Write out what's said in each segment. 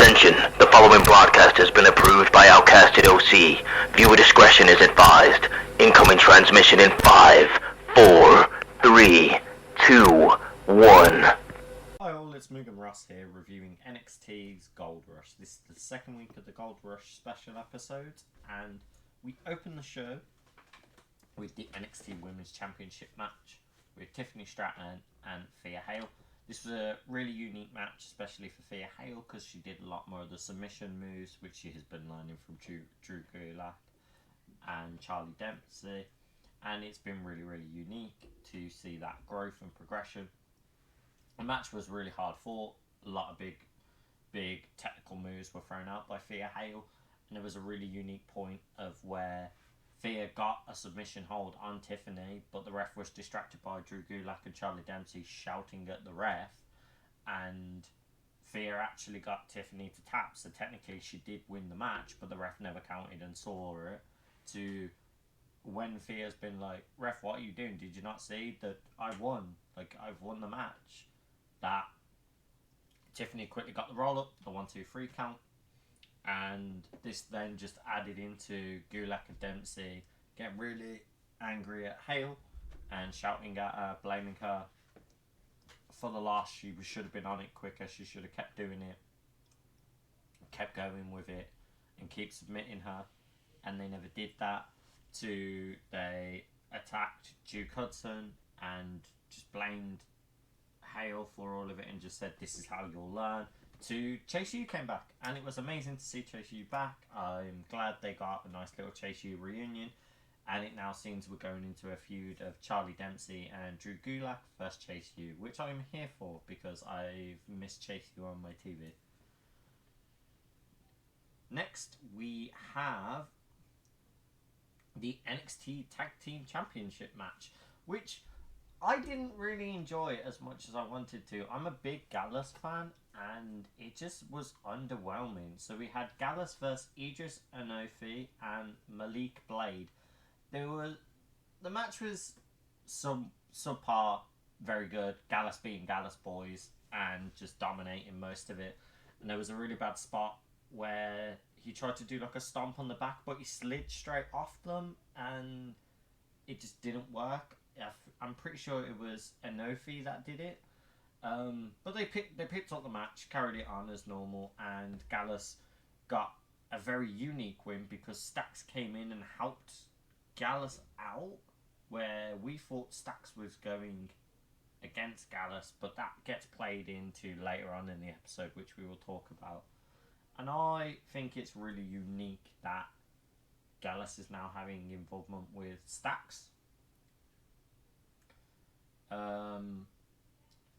Attention, the following broadcast has been approved by Outcasted OC. Viewer discretion is advised. Incoming transmission in 5, 4, 3, 2, 1. Hi all, it's Mugenross here reviewing NXT's Gold Rush. This is the second week of the Gold Rush special episode, and we open the show with the NXT Women's Championship match with Tiffany Stratton and Thea Hale. This was a really unique match, especially for Thea Hale, because she did a lot more of the submission moves, which she has been learning from Drew Gulak and Charlie Dempsey. And it's been really, really unique to see that growth and progression. The match was really hard fought. A lot of big technical moves were thrown out by Thea Hale. And there was a really unique point of where Thea got a submission hold on Tiffany, but the ref was distracted by Drew Gulak and Charlie Dempsey shouting at the ref, and Thea actually got Tiffany to tap, so technically she did win the match, but the ref never counted and saw it. To when Thea's been like, ref, what are you doing? Did you not see that I won? Like, I've won the match. That Tiffany quickly got the roll up, the 1-2-3 count. And this then just added into Gulak and Dempsey getting really angry at Hale and shouting at her, blaming her for the loss. She should have been on it quicker. She should have kept doing it, kept going with it, and keep submitting her. And they never did that. They attacked Duke Hudson and just blamed Hale for all of it and just said, this is how you'll learn. Chase U came back, and it was amazing to see Chase U back. I'm glad they got a nice little Chase U reunion, and it now seems we're going into a feud of Charlie Dempsey and Drew Gulak versus Chase U, which I'm here for because I've missed Chase U on my TV. Next, we have the NXT Tag Team Championship match, which I didn't really enjoy as much as I wanted to. I'm a big Gallus fan, and it just was underwhelming. So we had Gallus versus Idris Enofi and Malik Blade. The match was subpar, very good. Gallus being Gallus boys and just dominating most of it. And there was a really bad spot where he tried to do like a stomp on the back, but he slid straight off them, and it just didn't work. I'm pretty sure it was Enofi that did it. But they picked up the match, carried it on as normal, and Gallus got a very unique win because Stax came in and helped Gallus out, where we thought Stax was going against Gallus, but that gets played into later on in the episode, which we will talk about. And I think it's really unique that Gallus is now having involvement with Stax.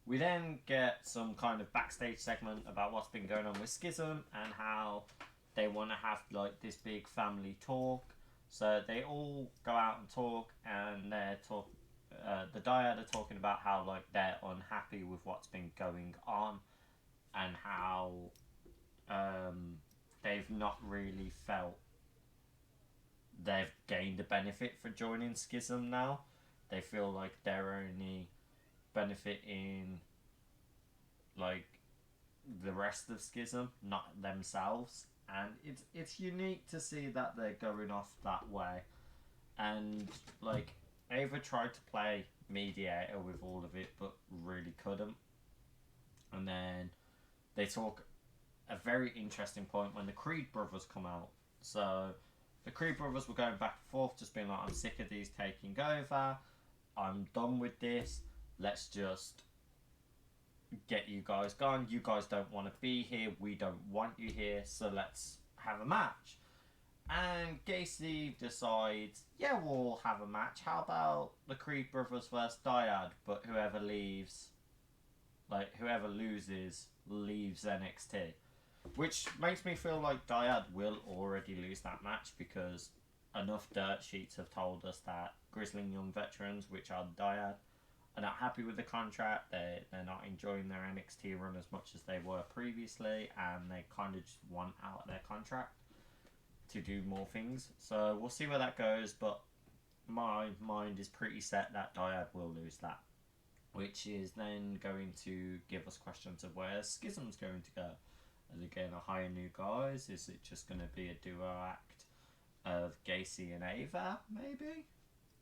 We then get some kind of backstage segment about what's been going on with Schism and how they want to have like this big family talk. So they all go out and talk, and the Dyad are talking about how like they're unhappy with what's been going on and how they've not really felt they've gained a benefit for joining Schism now. They feel like they're only benefiting like the rest of Schism, not themselves. And it's unique to see that they're going off that way. And like Ava tried to play mediator with all of it, but really couldn't. And then they talk a very interesting point when the Creed brothers come out. So the Creed brothers were going back and forth, just being like, I'm sick of these taking over. I'm done with this. Let's just get you guys gone. You guys don't want to be here. We don't want you here. So let's have a match. And Gacy decides, yeah, we'll have a match. How about the Creed brothers versus Dyad? But whoever loses, leaves NXT. Which makes me feel like Dyad will already lose that match because enough dirt sheets have told us that Grizzling Young Veterans, which are Dyad, are not happy with the contract. They're not enjoying their NXT run as much as they were previously, and they kind of just want out of their contract to do more things. So we'll see where that goes, but my mind is pretty set that Dyad will lose that, which is then going to give us questions of where Schism's going to go. Are they going to hire new guys? Is it just going to be a duo act of Gacy and Ava, maybe?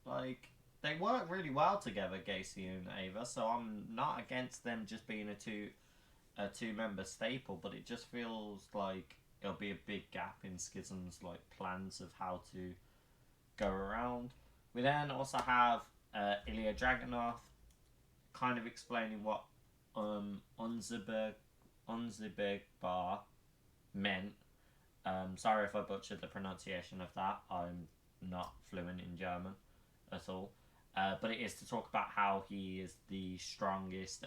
Like, they work really well together, Gacy and Ava, so I'm not against them just being a two-member staple, but it just feels like it'll be a big gap in Schism's like plans of how to go around. We then also have Ilya Dragunov kind of explaining what Unziberg Bar meant. Sorry if I butchered the pronunciation of that. I'm not fluent in German at all. But it is to talk about how he is the strongest.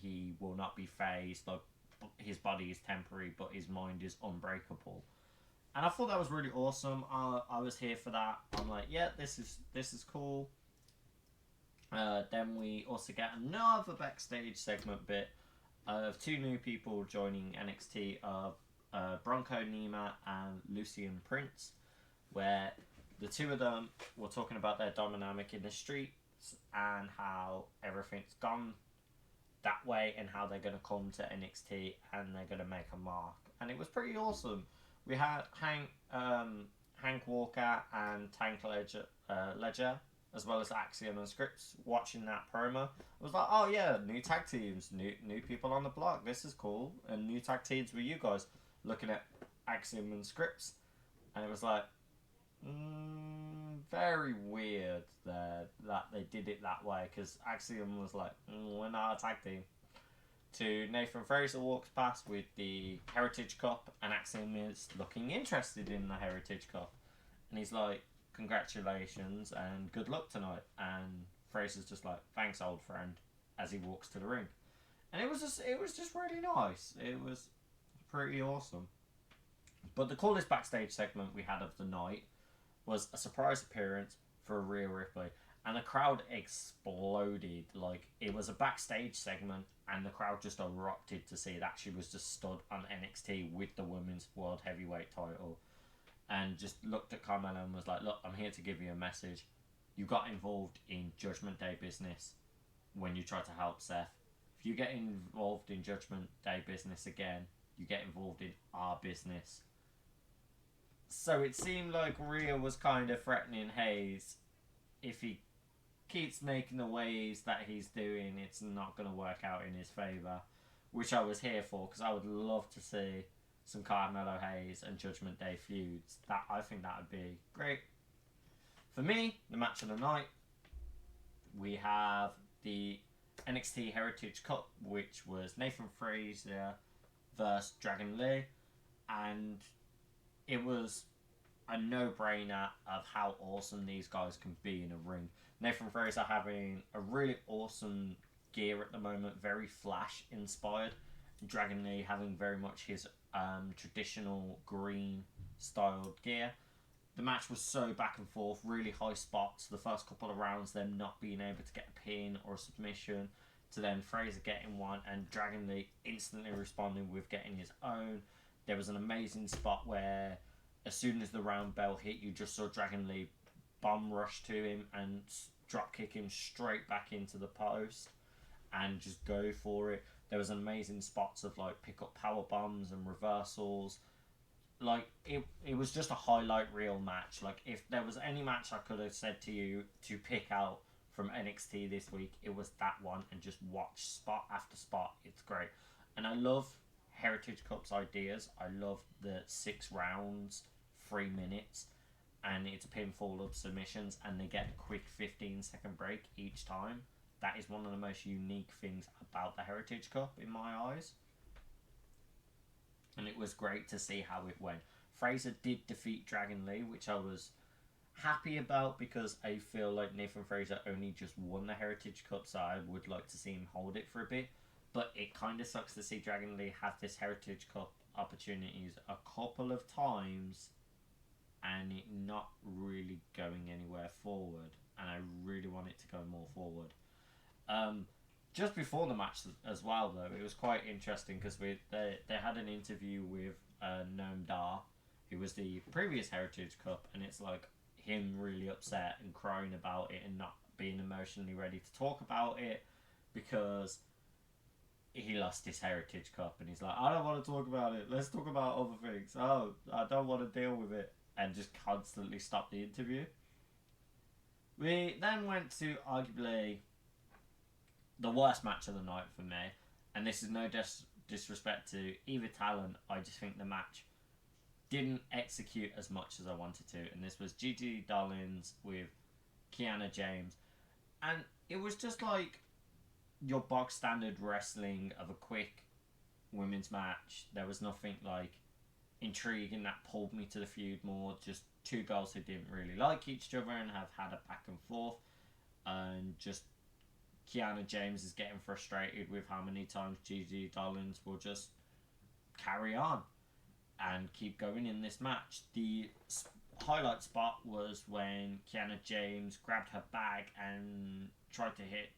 He will not be phased. Like, his body is temporary, but his mind is unbreakable. And I thought that was really awesome. I was here for that. I'm like, yeah, this is cool. Then we also get another backstage segment bit of two new people joining NXT of Bronco Nima and Lucian Prince, where the two of them were talking about their dynamic in the streets and how everything's gone that way and how they're going to come to NXT and they're going to make a mark. And it was pretty awesome. We had Hank Walker and Tank Ledger, as well as Axiom and Scripps, watching that promo. I was like, oh yeah, new tag teams, new people on the block. This is cool. And new tag teams with you guys, looking at Axiom and Scripps. And it was like, very weird that they did it that way, because Axiom was like, we're not a tag team. To Nathan Fraser walks past with the Heritage Cup, and Axiom is looking interested in the Heritage Cup. And he's like, congratulations and good luck tonight. And Fraser's just like, thanks, old friend, as he walks to the ring. And it was just really nice. It was pretty awesome. But the coolest backstage segment we had of the night was a surprise appearance for Rhea Ripley, and the crowd exploded. Like, it was a backstage segment, and the crowd just erupted to see that she was just stood on NXT with the Women's World Heavyweight title, and just looked at Carmella and was like, look, I'm here to give you a message. You got involved in Judgment Day business when you tried to help Seth. If you get involved in Judgment Day business again, you get involved in our business. So it seemed like Rhea was kind of threatening Hayes, if he keeps making the waves that he's doing, it's not going to work out in his favour. Which I was here for, because I would love to see some Carmelo Hayes and Judgment Day feuds. I think that would be great. For me, the match of the night, we have the NXT Heritage Cup, which was Nathan Fraser versus Dragon Lee, and it was a no-brainer of how awesome these guys can be in a ring. Nathan Fraser having a really awesome gear at the moment, very Flash inspired. Dragon Lee having very much his traditional green styled gear. The match was so back and forth, really high spots. The first couple of rounds, them not being able to get a pin or a submission, to then Fraser getting one and Dragon Lee instantly responding with getting his own. There was an amazing spot where as soon as the round bell hit, you just saw Dragon Lee bomb rush to him and drop kick him straight back into the post and just go for it. There was amazing spots of like pick up power bombs and reversals. Like it was just a highlight reel match. Like, if there was any match I could have said to you to pick out from NXT this week, it was that one, and just watch spot after spot. It's great. And I love Heritage Cup's ideas. I love the 6 rounds, 3 minutes, and it's a pinfall of submissions, and they get a quick 15-second break each time. That is one of the most unique things about the Heritage Cup in my eyes. And it was great to see how it went. Fraser did defeat Dragon Lee, which I was happy about, because I feel like Nathan Fraser only just won the Heritage Cup, so I would like to see him hold it for a bit. But it kind of sucks to see Dragon Lee have this Heritage Cup opportunities a couple of times and it not really going anywhere forward. And I really want it to go more forward. Just before the match as well, though, it was quite interesting because they had an interview with Noam Dar, who was the previous Heritage Cup, and it's like him really upset and crying about it and not being emotionally ready to talk about it, because he lost his Heritage Cup, and he's like, I don't want to talk about it. Let's talk about other things. Oh, I don't want to deal with it, and just constantly stopped the interview. We then went to arguably the worst match of the night for me, and this is no disrespect to either talent. I just think the match didn't execute as much as I wanted to, and this was Gigi Dollins with Kiana James, and it was just like your box standard wrestling of a quick women's match. There was nothing like intriguing that pulled me to the feud more. Just two girls who didn't really like each other and have had a back and forth, and just Kiana James is getting frustrated with how many times Gigi Dollins will just carry on and keep going in this match. The highlight spot was when Kiana James grabbed her bag and tried to hit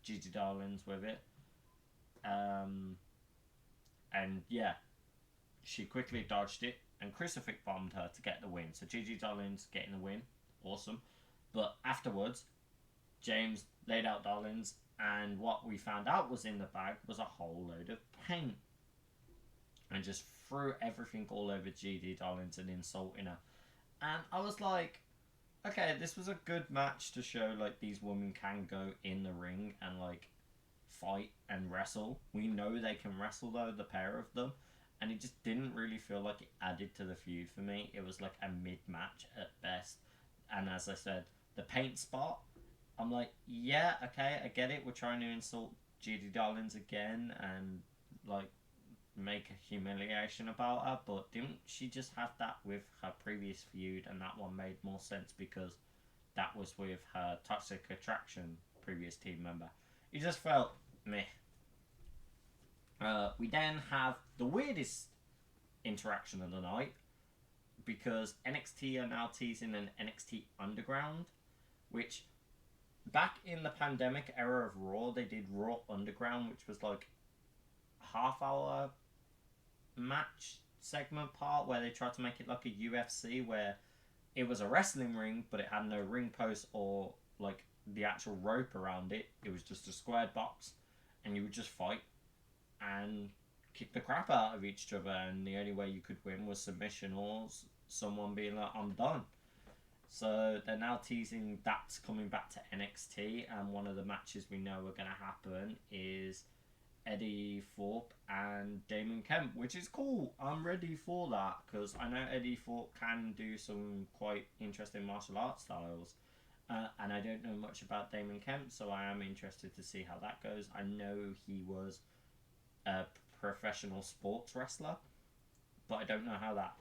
Gigi Dollins with it. And yeah, she quickly dodged it and crucifix bombed her to get the win. So Gigi Dollins getting the win, awesome. But afterwards, James laid out Dollins, and what we found out was in the bag was a whole load of paint, and just threw everything all over Gigi Dollins and insulting her. And I was like, okay, this was a good match to show like these women can go in the ring and like fight and wrestle. We know they can wrestle though, the pair of them, and it just didn't really feel like it added to the feud for me. It was like a mid-match at best. And as I said, the paint spot, I'm like, yeah, okay, I get it. We're trying to insult Gigi Dollins again and like make a humiliation about her, but didn't she just have that with her previous feud, and that one made more sense because that was with her Toxic Attraction previous team member. It just felt meh. We then have the weirdest interaction of the night, because NXT are now teasing an NXT Underground, which back in the pandemic era of Raw, they did Raw Underground, which was like half-hour match segment part where they tried to make it like a UFC, where it was a wrestling ring but it had no ring post or like the actual rope around it. It was just a squared box, and you would just fight and kick the crap out of each other, and the only way you could win was submission or someone being like, I'm done. So they're now teasing that's coming back to NXT, and one of the matches we know are going to happen is Eddie Forb and Damon Kemp, which is cool. I'm ready for that because I know Eddie Forb can do some quite interesting martial arts styles, and I don't know much about Damon Kemp, so I am interested to see how that goes. I know he was a professional sports wrestler, but I don't know how that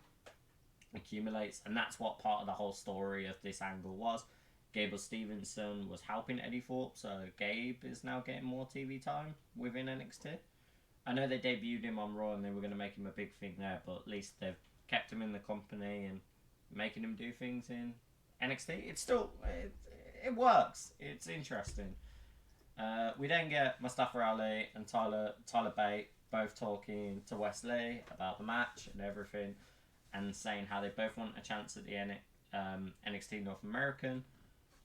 accumulates, and that's what part of the whole story of this angle was. Gable Stevenson was helping Eddie Forb, so Gabe is now getting more TV time within NXT. I know they debuted him on Raw and they were going to make him a big thing there, but at least they've kept him in the company and making him do things in NXT. It's still, it works. It's interesting. We then get Mustafa Ali and Tyler Bate both talking to Wesley about the match and everything, and saying how they both want a chance at the NXT North American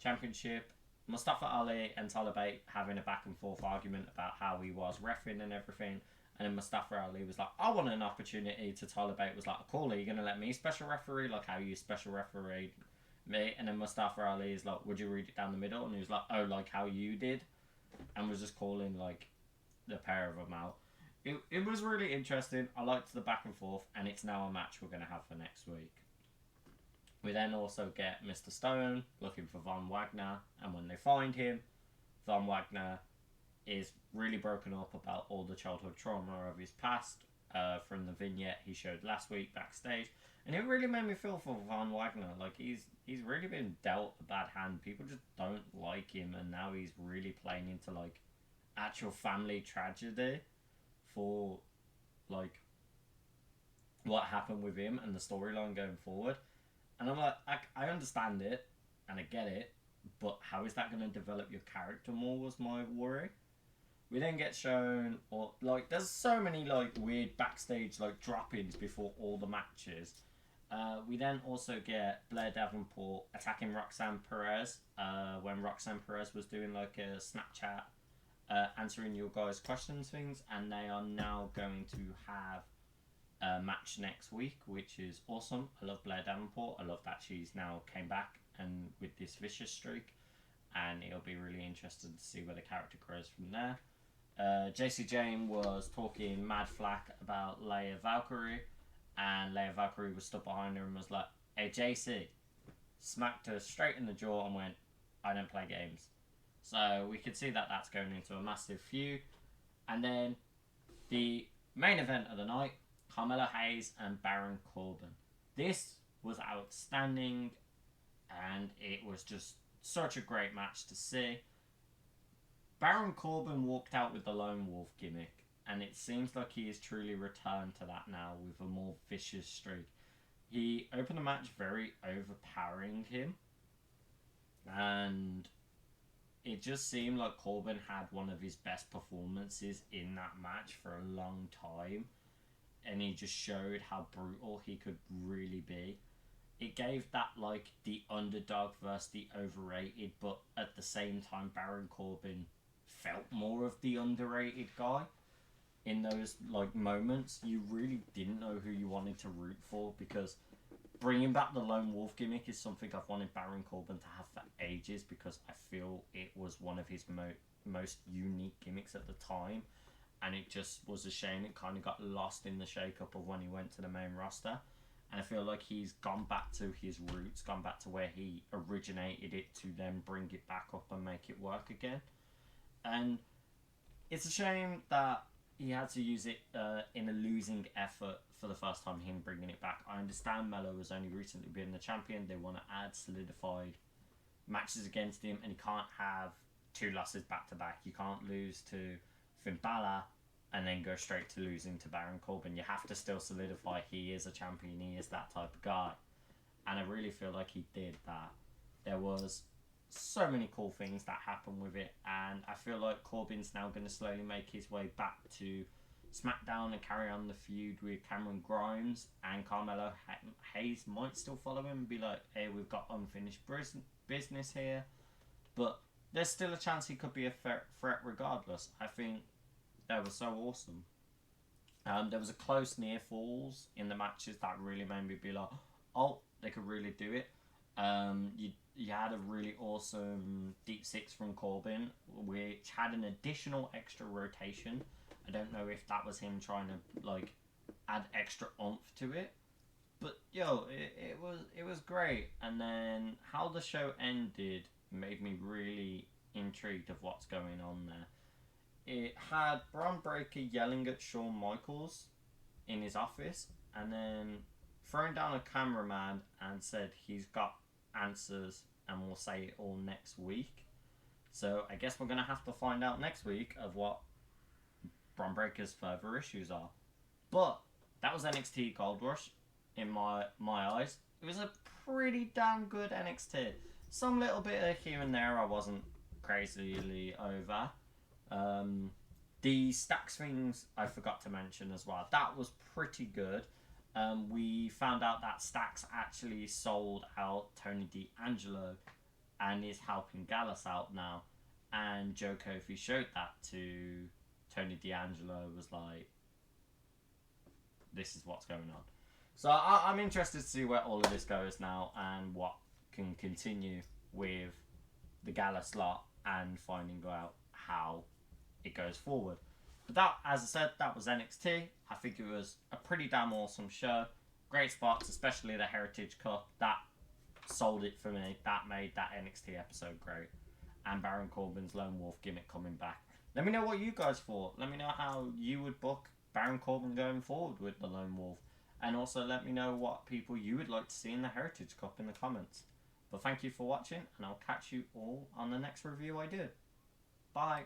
Championship. Mustafa Ali and Tyler Bate having a back and forth argument about how he was reffing and everything, and then Mustafa Ali was like, I want an opportunity, to Tyler Bate was like, cool, are you going to let me special referee like how you special refereed me? And then Mustafa Ali is like, would you read it down the middle? And he was like, oh, like how you did, and was just calling like the pair of them out. It was really interesting. I liked the back and forth, and it's now a match we're going to have for next week. We then also get Mr. Stone looking for Von Wagner, and when they find him, Von Wagner is really broken up about all the childhood trauma of his past from the vignette he showed last week backstage, and it really made me feel for Von Wagner. Like he's really been dealt a bad hand. People just don't like him, and now he's really playing into like actual family tragedy for like what happened with him and the storyline going forward. And I'm like, I understand it and I get it, but how is that going to develop your character more was my worry. We then get shown, or like, there's so many like weird backstage like drop-ins before all the matches. We then also get Blair Davenport attacking Roxanne Perez when Roxanne Perez was doing like a Snapchat answering your guys' questions things, and they are now going to have a match next week, which is awesome. I love Blair Davenport. I love that she's now came back and with this vicious streak, and it'll be really interesting to see where the character grows from there. JC Jane was talking mad flack about Leia Valkyrie, and Leia Valkyrie was stood behind her and was like, "Hey JC," smacked her straight in the jaw and went, "I don't play games." So we could see that that's going into a massive feud. And then the main event of the night, Carmelo Hayes and Baron Corbin. This was outstanding, and it was just such a great match to see. Baron Corbin walked out with the Lone Wolf gimmick, and it seems like he has truly returned to that now with a more vicious streak. He opened the match very overpowering him, and it just seemed like Corbin had one of his best performances in that match for a long time, and he just showed how brutal he could really be. It gave that, like, the underdog versus the overrated, but at the same time Baron Corbin felt more of the underrated guy in those, like, moments. You really didn't know who you wanted to root for, because bringing back the Lone Wolf gimmick is something I've wanted Baron Corbin to have for ages, because I feel it was one of his most unique gimmicks at the time, and it just was a shame it kind of got lost in the shake-up of when he went to the main roster. And I feel like he's gone back to his roots, gone back to where he originated it, to then bring it back up and make it work again. And it's a shame that he had to use it in a losing effort for the first time, him bringing it back. I understand Melo has only recently been the champion. They want to add solidified matches against him, and he can't have 2 losses back-to-back. You can't lose to Finn Balor and then go straight to losing to Baron Corbin. You have to still solidify he is a champion, he is that type of guy. And I really feel like he did that. There was so many cool things that happened with it, and I feel like Corbin's now going to slowly make his way back to SmackDown and carry on the feud with Cameron Grimes, and Carmelo Hayes might still follow him and be like, "Hey, we've got unfinished business here," but there's still a chance he could be a threat regardless. I think that was so awesome. There was a close near falls in the matches that really made me be like, oh, they could really do it. You had a really awesome deep six from Corbin, which had an additional extra rotation. I don't know if that was him trying to, like, add extra oomph to it, but yo, it was great. And then how the show ended made me really intrigued of what's going on there. It had Braun Breaker yelling at Shawn Michaels in his office, and then throwing down a cameraman and said he's got answers and we'll say it all next week. So I guess we're going to have to find out next week of what Braun Breaker's further issues are. But that was NXT Gold Rush in my eyes. It was a pretty damn good NXT. Some little bit of here and there I wasn't crazily over. The Stacks things I forgot to mention as well. That was pretty good. We found out that Stacks actually sold out Tony D'Angelo and is helping Gallus out now. And Joe Kofi showed that to Tony D'Angelo, was like, this is what's going on. So I'm interested to see where all of this goes now and what can continue with the Gallus lot and finding out how it goes forward. But that, as I said, that was NXT. I think it was a pretty damn awesome show. Great spots, especially the Heritage Cup. That sold it for me. That made that NXT episode great. And Baron Corbin's Lone Wolf gimmick coming back. Let me know what you guys thought. Let me know how you would book Baron Corbin going forward with the Lone Wolf. And also let me know what people you would like to see in the Heritage Cup in the comments. But thank you for watching, and I'll catch you all on the next review I do. Bye.